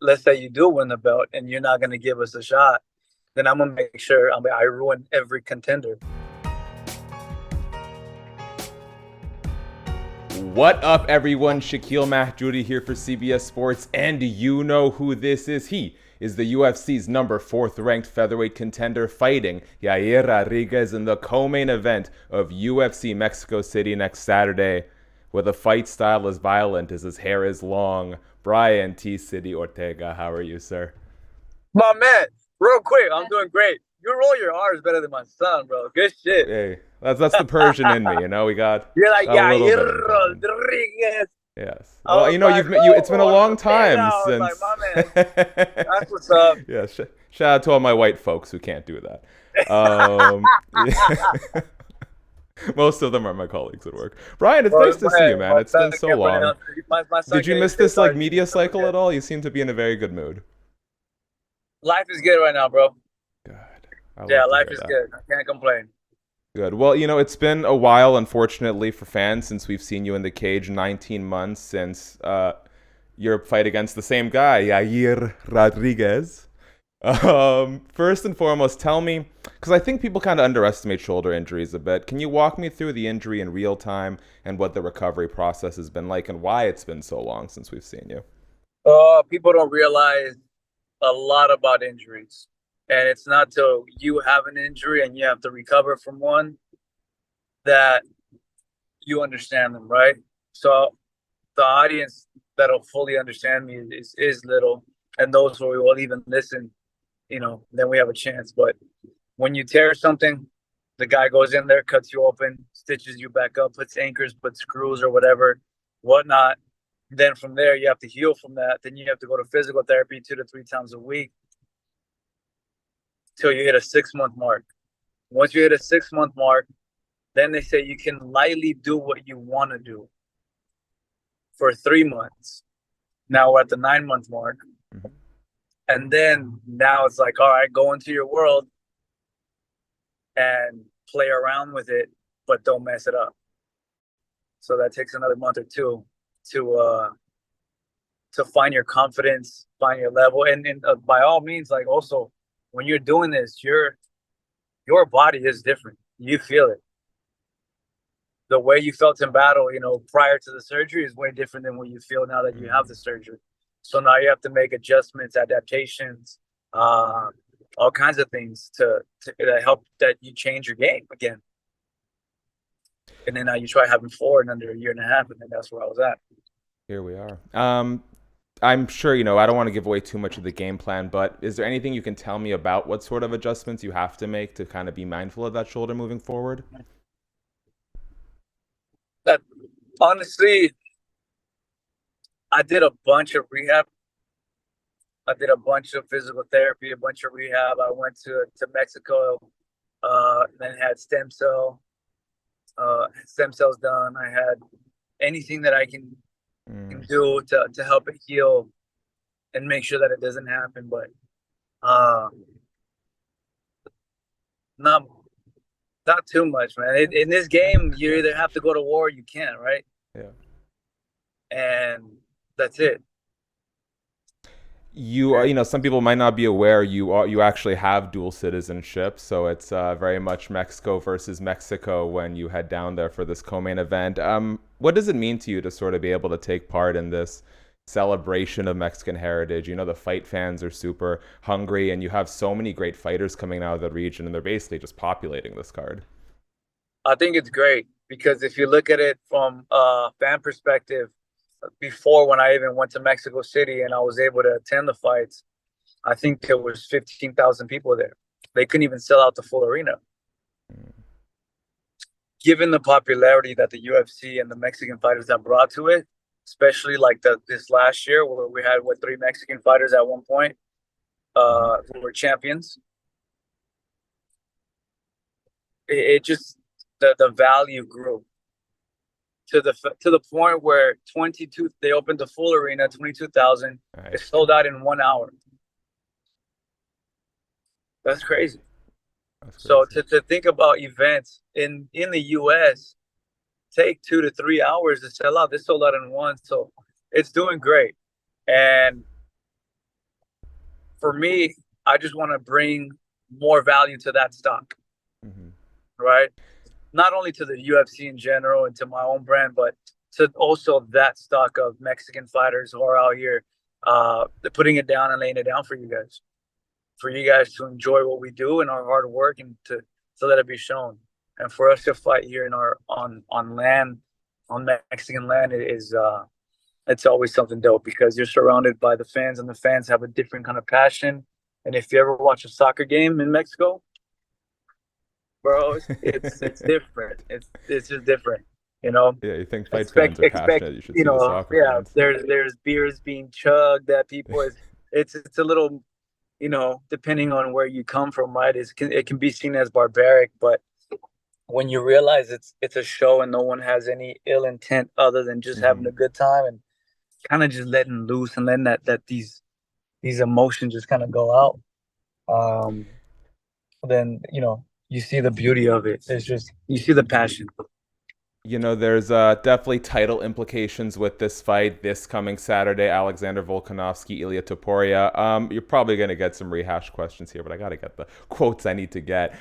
let's say you do win the belt and you're not going to give us a shot, then I'm going to make sure I ruin every contender. What up, everyone? Shakiel Mahjouri here for CBS Sports, and do you know who this is? He is the UFC's number 4th ranked featherweight contender, fighting Yair Rodriguez in the co-main event of UFC Mexico City next Saturday, with a fight style as violent as his hair is long. Brian T. City Ortega, how are you, sir? My man, real quick, I'm doing great. You roll your R's better than my son, bro. Good shit. Hey, that's the Persian in me, you know. We got You're like a little bit Yair in common. Rodriguez. Yes. I Well, was you know, like, it's been a long time I was like, since. my man, that's what's up. Yeah. Shout out to all my white folks who can't do that. Most of them are my colleagues at work. Brian, it's nice to see you, man. It's been so long. My son Did you miss this media cycle at all? You seem to be in a very good mood. Life is good right now, bro. Good. Yeah, life is good. I can't complain. Good. Well, you know, it's been a while, unfortunately, for fans since we've seen you in the cage. 19 months since your fight against the same guy, Yair Rodriguez. First and foremost, tell me, because I think people kind of underestimate shoulder injuries a bit. Can you walk me through the injury in real time and what the recovery process has been like and why it's been so long since we've seen you? People don't realize a lot about injuries. And it's not till you have an injury and you have to recover from one that you understand them, right? So the audience that'll fully understand me is little. And those who will even listen, you know, then we have a chance. But when you tear something, the guy goes in there, cuts you open, stitches you back up, puts anchors, puts screws or whatnot. Then from there, you have to heal from that. Then you have to go to physical therapy 2 to 3 times a week till you hit a 6-month mark. Once you hit a 6-month mark, then they say you can lightly do what you want to do for 3 months. Now we're at the 9-month mark. Mm-hmm. And then now it's like, all right, go into your world and play around with it, but don't mess it up. So that takes another month or two to find your confidence, find your level. And by all means, like also, when you're doing this, your body is different. You feel it. The way you felt in battle, you know, prior to the surgery is way different than what you feel now that you have the surgery. So now you have to make adjustments, adaptations, all kinds of things to help that you change your game again. And then now you try having 4 in under a year and a half, and then that's where I was at. Here we are. I'm sure, you know, I don't want to give away too much of the game plan, but is there anything you can tell me about what sort of adjustments you have to make to kind of be mindful of that shoulder moving forward? That honestly, I did a bunch of rehab. I did a bunch of physical therapy, a bunch of rehab. I went to Mexico, then had stem cells done. I had anything that I can do to help it heal and make sure that it doesn't happen. But not too much, man. In this game, you either have to go to war or you can't, right? Yeah. And that's it. You know, some people might not be aware you actually have dual citizenship, so it's very much Mexico versus Mexico when you head down there for this co-main event. What does it mean to you to sort of be able to take part in this celebration of Mexican heritage? You know, the fight fans are super hungry, and you have so many great fighters coming out of the region, and they're basically just populating this card. I think it's great because if you look at it from a fan perspective, before when I even went to Mexico City and I was able to attend the fights, I think there was 15,000 people there. They couldn't even sell out the full arena. Given the popularity that the UFC and the Mexican fighters have brought to it, especially like this last year where we had 3 Mexican fighters at one point who were champions, it just the value grew to the point where they opened the full arena, 22,000. Nice. It sold out in 1 hour. That's crazy. So to think about events in the US take 2 to 3 hours to sell out. This sold out in 1, so it's doing great. And for me, I just want to bring more value to that stock, Mm-hmm. right? Not only to the UFC in general and to my own brand, but to also that stock of Mexican fighters who are out here putting it down and laying it down for you guys to enjoy what we do and our hard work and to let it be shown. And for us to fight here in our on land, on Mexican land, it is it's always something dope because you're surrounded by the fans and the fans have a different kind of passion. And if you ever watch a soccer game in Mexico, bro, it's different. It's just different, you know. Yeah, you think fight fans are Expect passionate? You should see the soccer yeah. fans. There's beers being chugged that people is it's a little, depending on where you come from, right? It can be seen as barbaric, but when you realize it's a show and no one has any ill intent other than just having Mm-hmm. a good time and kind of just letting loose and letting that these emotions just kind of go out, um, then you see the beauty of it. It's just you see the passion. There's definitely title implications with this fight this coming Saturday. Alexander Volkanovski, Ilia Topuria. You're probably going to get some rehash questions here, but I got to get the quotes I need to get.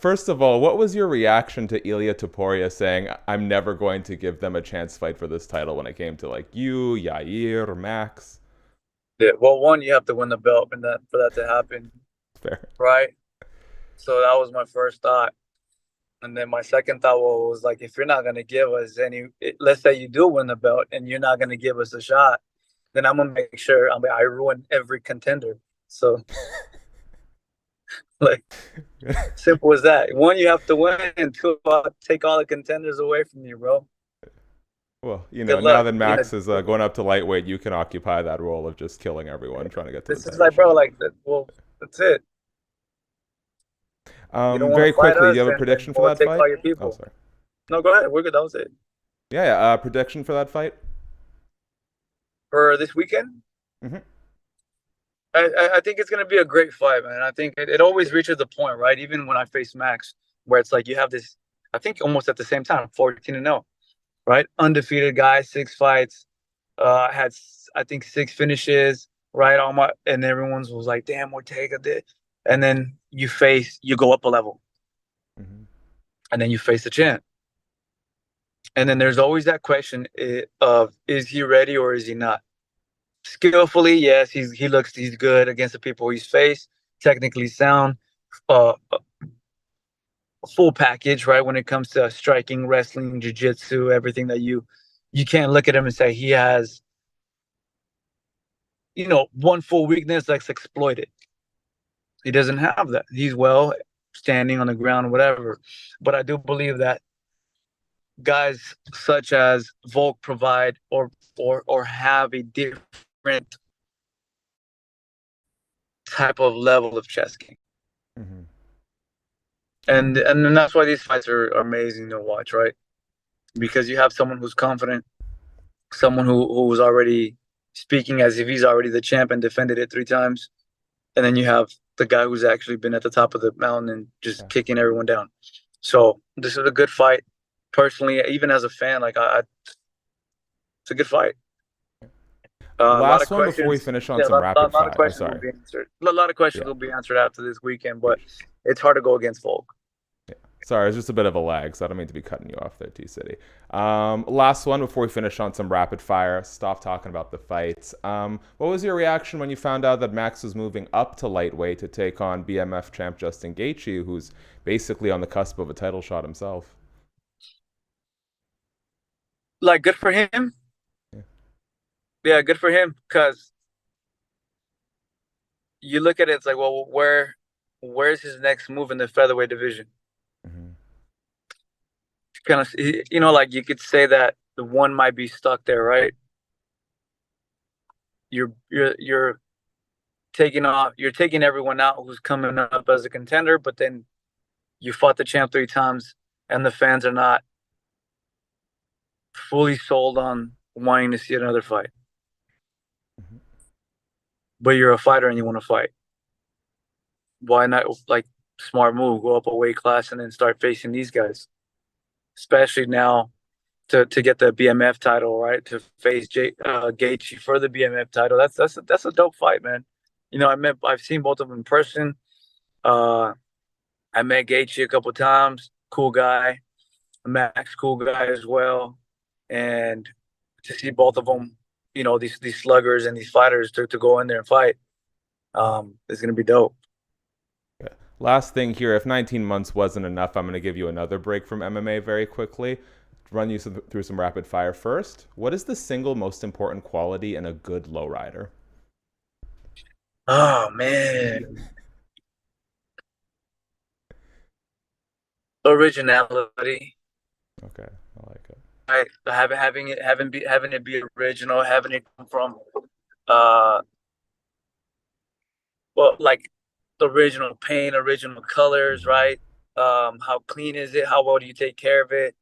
First of all, what was your reaction to Ilia Topuria saying, "I'm never going to give them a chance fight for this title" when it came to like you, Yair, Max? Yeah, well, one, you have to win the belt and that for that to happen, Fair. right? So that was my first thought. And then my second thought was like, if you're not going to give us let's say you do win the belt and you're not going to give us a shot, then I'm going to make sure I ruin every contender. So, like, simple as that. One, you have to win, and two, take all the contenders away from you, bro. Well, Good now luck. that Max is going up to lightweight, you can occupy that role of just killing everyone, trying to get to This the is title like, bro, shot. like, well, that's it. You don't want Very to fight quickly, do you us, have a then prediction for we'll that take fight? all your Oh, people. sorry. No, go ahead. We're good. That was it. Yeah. Prediction for that fight? For this weekend, Mm-hmm. I think it's gonna be a great fight, man. I think it always reaches the point, right? Even when I face Max, where it's like you have this, I think almost at the same time, 14-0, right? Undefeated guy, 6 fights, had I think 6 finishes, right? And everyone's was like, damn, Ortega did. And then you go up a level, Mm-hmm. and then you face the champ. And then there's always that question of is he ready or is he not? Skillfully, yes, he's good against the people he's faced. Technically sound, a full package, right? When it comes to striking, wrestling, jiu-jitsu, everything that you can't look at him and say he has, one full weakness that's exploited. He doesn't have that. He's well standing on the ground, whatever. But I do believe that guys such as Volk provide or have a different type of level of chess game. Mm-hmm. And then that's why these fights are amazing to watch, right? Because you have someone who's confident, someone who's already speaking as if he's already the champ and defended it 3 times, and then you have the guy who's actually been at the top of the mountain and just Yeah. kicking everyone down. So this is a good fight. Personally, even as a fan, like it's a good fight. A lot of Last one before we questions. finish on Yeah, some rapid lot of fire. Oh, questions will sorry. be answered. A lot of questions Yeah. will be answered after this weekend, but it's hard to go against Volk. Yeah. Sorry, it's just a bit of a lag, so I don't mean to be cutting you off there, T-City. Last one before we finish on some rapid fire. Stop talking about the fights. What was your reaction when you found out that Max was moving up to lightweight to take on BMF champ Justin Gaethje, who's basically on the cusp of a title shot himself? Like, good for him. Yeah. Yeah, good for him. Because you look at it, it's like, well, where's his next move in the featherweight division? Mm-hmm. Kind of, like you could say that the one might be stuck there, right? You're you're taking everyone out who's coming up as a contender, but then you fought the champ 3 times, and the fans are not fully sold on wanting to see another fight. Mm-hmm. But you're a fighter and you want to fight. Why not, like, smart move, go up a weight class and then start facing these guys, especially now to get the BMF title, right? To face Gaethje for the BMF title. That's a dope fight, man. I've seen both of them in person. Uh, I met Gaethje a couple times. Cool guy. Max, cool guy as well. And to see both of them, these sluggers and these fighters to go in there and fight, is gonna be dope. Yeah. Last thing here, if 19 months wasn't enough, I'm going to give you another break from MMA very quickly. Run you through some rapid fire first. What is the single most important quality in a good lowrider? Oh man, originality. Okay, I like it. Right, having it be original, having it come from uh like the original paint, original colors, Mm-hmm. right? How clean is it? How well do you take care of it?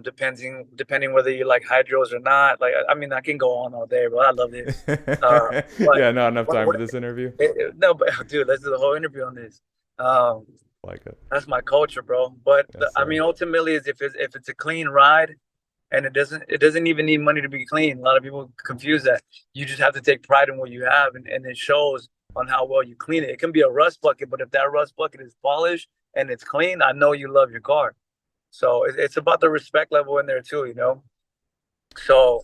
Depending whether you like hydros or not. Like, I mean, I can go on all day, but I love this. But Yeah, not enough time what for this interview. no, but dude, let's do the whole interview on this. Um, Like it. that's my culture, bro. But Yes, I mean, sir. ultimately, is if it's a clean ride and it doesn't even need money to be clean. A lot of people confuse that. You just have to take pride in what you have, and it shows on how well you clean it. It can be a rust bucket, but if that rust bucket is polished and it's clean, I know you love your car. So it's about the respect level in there too. So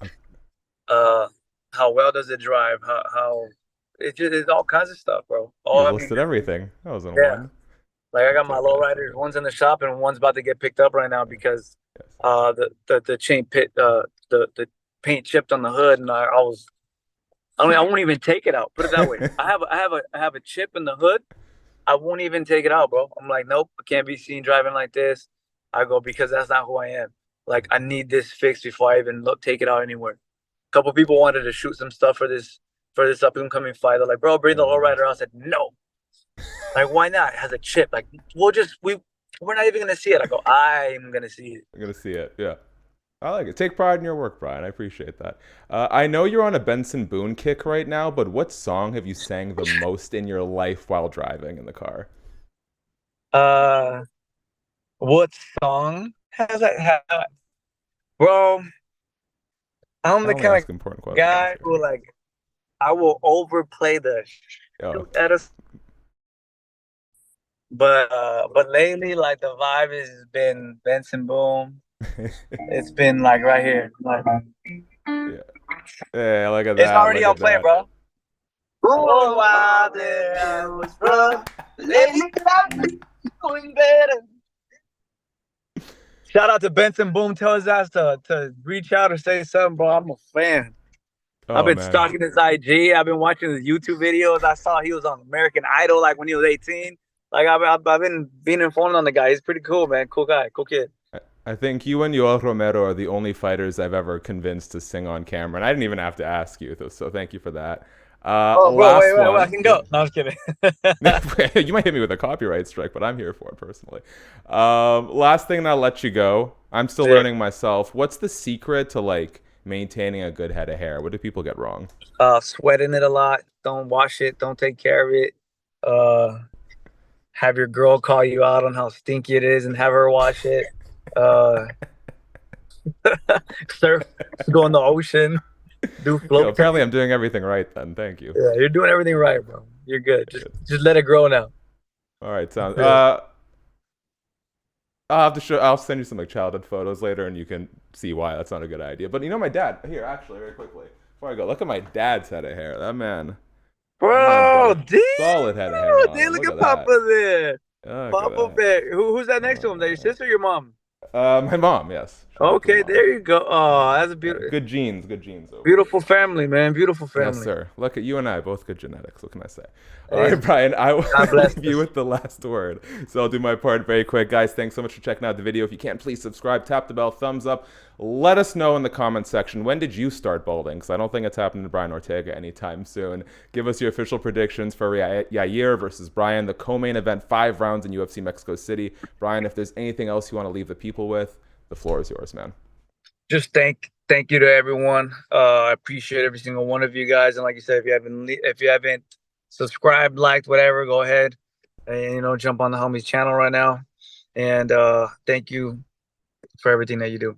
uh, how well does it drive? How it's all kinds of stuff, bro. You I mean, listed everything. That was in yeah. one. Like I got my Okay, guys. lowriders. One's in the shop and one's about to get picked up right now because Yes. the chain pit the paint chipped on the hood and I won't even take it out. Put it that way. I have a chip in the hood. I won't even take it out, bro. I'm like, nope, I can't be seen driving like this. I go because that's not who I am. Like I need this fixed before I even take it out anywhere. A couple people wanted to shoot some stuff for this up and coming fight. They're like, bro, bring the lowrider out. I said, no. Like, why not? It has a chip. Like, we're not even gonna see it. I go, I'm gonna see it. I'm gonna see it. Yeah. I like it. Take pride in your work, Brian. I appreciate that. I know you're on a Benson Boone kick right now, but what song have you sang the most in your life while driving in the car? Uh, what song has that? Bro, I'm I the only kind ask of important questions guy here. who like I will overplay the Oh, shoot at us. But lately, like the vibe has been Benson Boom. It's been like right here. Like, yeah. Yeah, look at it's that. already Look on at play, that. bro. Oh, wow, there I was rough. Lately, I've been doing better. Shout out to Benson Boom. Tell his ass to reach out or say something, bro. I'm a fan. I've Oh been man. stalking his IG. I've been watching his YouTube videos. I saw he was on American Idol like when he was 18. Like I've been being informed on the guy. He's pretty cool, man. Cool guy. Cool kid. I think you and Yoel Romero are the only fighters I've ever convinced to sing on camera, and I didn't even have to ask you, so thank you for that. Oh, bro, wait, Last wait, wait. I one. can Yeah. go. No, I'm just kidding. You might hit me with a copyright strike, but I'm here for it personally. Last thing, and I'll let you go. I'm still Sick. learning myself. What's the secret to like maintaining a good head of hair? What do people get wrong? Sweating it a lot. Don't wash it. Don't take care of it. Uh, have your girl call you out on how stinky it is and have her wash it. Uh, surf, go in the ocean, do You know, float apparently, tanks. I'm doing everything right then. Thank you. Yeah, you're doing everything right, bro. You're good. Very good. Just let it grow now. All right, sounds. Yeah. I'll have to show. I'll send you some like childhood photos later, and you can see why that's not a good idea. But you know, my dad. Here, actually, very quickly before I go, look at my dad's head of hair. That man's got Bro, a damn, solid head of hair on damn, him. look Look at at that. Papa there. Look at Papa that. Bear. Who's that next to him? That your sister or your mom? My mom, yes. Shout out to the Okay, mom. there you go. Oh, that's a beautiful, Good genes over here. beautiful family, man. Beautiful Yes, family. sir. Look at you and I, both good genetics. What can I say? All Hey, right, Brian, I will God bless leave you us. with the last word. So I'll do my part very quick. Guys, thanks so much for checking out the video. If you can, please subscribe, tap the bell, thumbs up. Let us know in the comment section, when did you start balding? Because I don't think it's happening to Brian Ortega anytime soon. Give us your official predictions for Yair versus Brian, the co-main event, 5 rounds in UFC Mexico City. Brian, if there's anything else you want to leave the people with, the floor is yours, man. Just thank you to everyone. I appreciate every single one of you guys. And like you said, if you haven't subscribed, liked, whatever, go ahead and jump on the homies channel right now. And thank you for everything that you do.